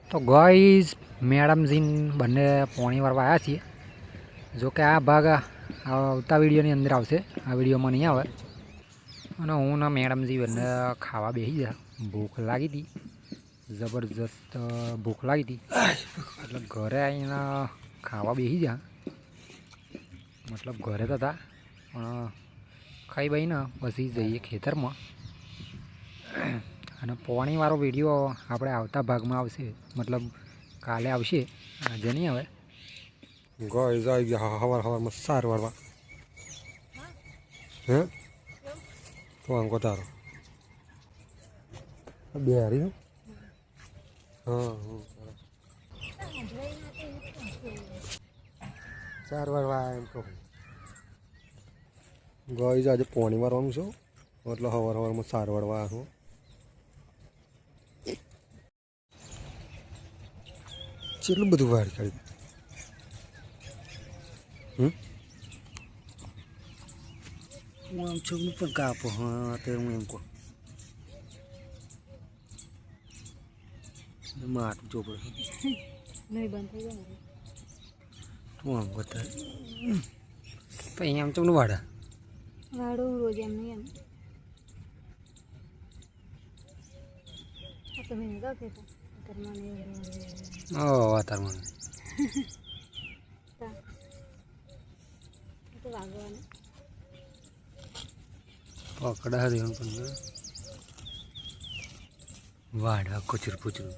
તો ગાઈઝ મેડમજીન બંને પોણી વાળવા આવ્યા છીએ. જો કે આ ભાગ આવતા વિડીયોની અંદર આવશે, આ વિડીયોમાં નહીં આવે. અને હું ને મેડમજી બંને ખાવા બેસી ગયા. ભૂખ લાગી હતી, જબરજસ્ત ભૂખ લાગી હતી, એટલે ઘરે આવીને ખાવા બેસી ગયા. મતલબ ઘરે તો હતા પણ ખાઈ બાઈને પછી જઈએ ખેતરમાં. અને પોણીવાળો વિડીયો આપણે આવતા ભાગમાં આવશે, મતલબ કાલે આવશે, આજે નહીં આવે. ગાઈઝ આવી ગયા હવારમાં સાર વાળવા. હે તો આંકો તારો બે હારી ને હા ચાર વાળવા એમ કહું. ગાઈઝ આજે પોણી મારવાનું છે એટલે હવારમાં સાર વાળવા છું. કેટલું બધું વાર કાઢી હું આમ છું પણ કાપો હા તે હું એમ કહું માટું ચોપડે નહીં બંધ થઈ જાય તું આમ કરતા પછી આમ ચમનું વાડા વાળું રોજ એમ નહીં એમ તમે નહીં ગાવ કહેતા ઘરમાં નહીં વાતાવરણ તો વાગવાનું પકડા હતી એમ પણ વાડા કચરું પૂચરું.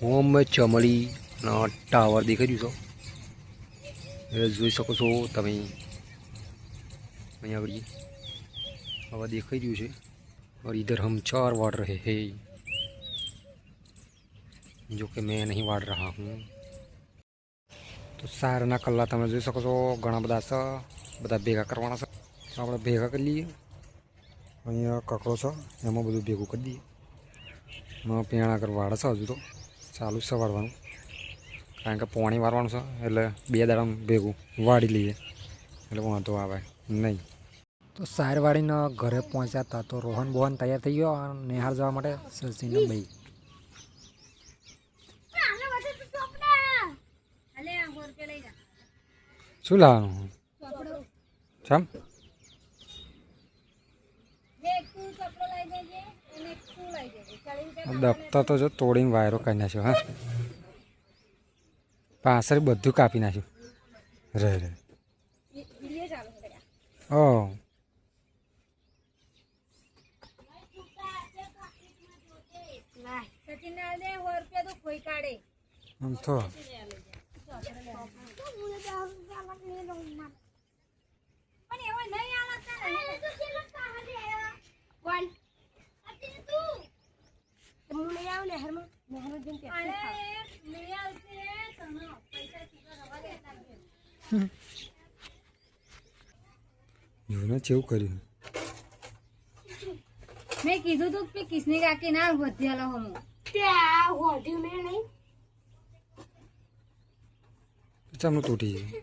હોમ ચમડી ટાવર દેખાઈ રહ્યું છો, એ જોઈ શકો છો તમે અહીંયા આગળ હવે દેખાઈ રહ્યું છે. और इधर हम 4 वाड़ रहे हैं, जो कि मैं नहीं वाड़ रहा हूँ. તો સારના કલ્લા તમે જોઈ શકો છો, ઘણા બધા છે, બધા ભેગા કરવાના છે. તો આપણે ભેગા કરી લઈએ. અહીંયા કકડો છે એમાં બધું ભેગું કરી દઈએ. પેણા આગળ વાળે છે, હજુ તો ચાલુ છે વાળવાનું, કારણ કે પોણી વાળવાનું છે એટલે 2 દાડા ભેગું વાળી લઈએ એટલે વાંધો આવે નહીં. તો સાર વાળીને ઘરે પહોંચ્યા હતા તો રોહન બોહન તૈયાર થઈ ગયો નિહાળ જવા માટે. સચિન ભાઈ શું લાવવાનું ચમ દફતર તો જો તોડીને વાયરો કરી નાખ્યો. હા પાછળ બધું કાપી નાખ્યું. રે રે ઓ આમ તો જોને કેવું કર્યું. મેં કીધું તું કે કિસની કાકી ના વધ્યાલો હમ ત્યાં હોઢ્યું મેં નહીં ચમનું તૂટી જાય.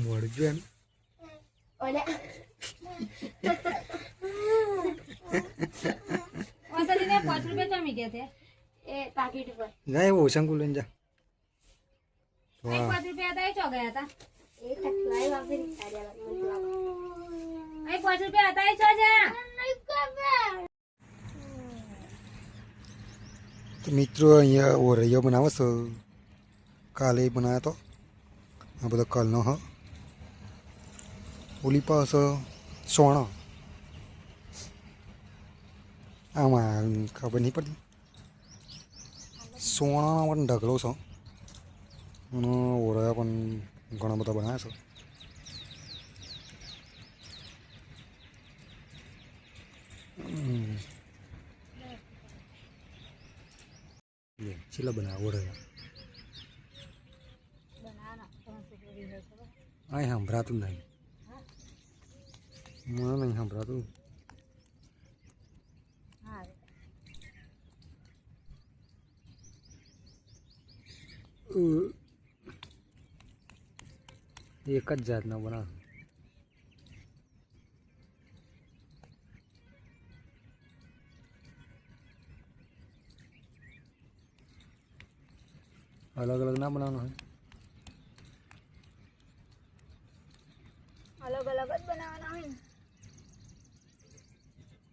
વળજો એમ ઓસલીને 5 રૂપિયા ચમી ગયા થે એ પાકીટ પર ના એવું ઓછંકુ લઈને જા. 5 રૂપિયા હતા એ ચો ગયા હતા એ ટકલાઈ વાપરી કાઢ્યા એ 5 રૂપિયા હતા એ ચો જા. તો મિત્રો અહીંયા ઓરૈયો બનાવો છો, કાલે બનાવ્યો તો આ બધો કલનો હ. ઓલી પાસે સોણો આમાં ખબર નહીં પડતી. સોણાનો પણ ઢગલો છે અને ઓરૈયા પણ ઘણા બધા બનાવ્યા છે. છેલ્લા બનાવો રહ્યા બનાવવાના ત્રણ છોકરી હોય ખબર અહીં સંભળાતું નહીં મને નહીં સંભળાતું હા એક જ જાતના બનાવ અલગ અલગ ના બનાવવાનું હોય અલગ અલગ જ બનાવવાના હોય ને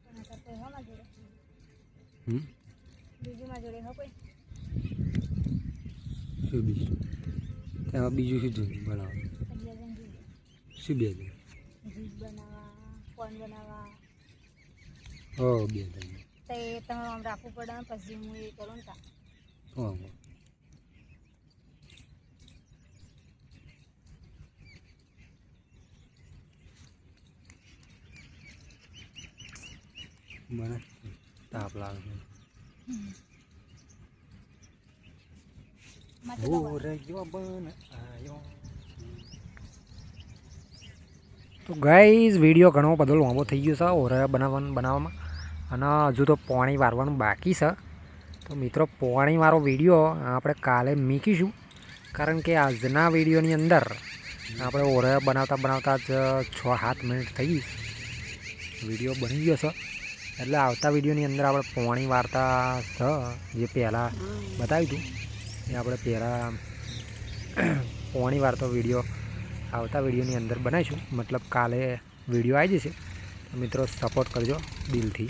એના કરતા એમાં જોડે બીજુંમાં જોડે હો કોઈ શું બીજું તેમાં બીજું શું જોઈએ બનાવવાનું શું બે જણ જૂસ બનાવવા કોન બનાવવા હો બે જણ તો એ તમે આમ રાખવું પડે ને પછી હું એ કરું ને તા હા મને તાપ લાગે તો ગાઈઝ વિડીયો ઘણો બધો લાંબો થઈ ગયો છે ઓરયા બનાવવામાં અને હજુ તો પાણી વારવાનું બાકી છે તો મિત્રો પાણી વાળો વિડીયો આપણે કાલે મૂકીશું કારણ કે આજના વિડીયોની અંદર આપણે ઓરયા બનાવતા જ 6-7 મિનિટ થઈ ગઈ વિડીયો બની ગયો છે એટલે આવતા વિડીયોની અંદર આપણે પાણી વારતા છે જે પહેલાં બતાવ્યું હતું એ આપણે પહેલાં પાણી વારતો વિડીયો આવતા વિડીયોની અંદર બનાવીશું મતલબ કાલે વિડીયો આવી જશે મિત્રો સપોર્ટ કરજો દિલથી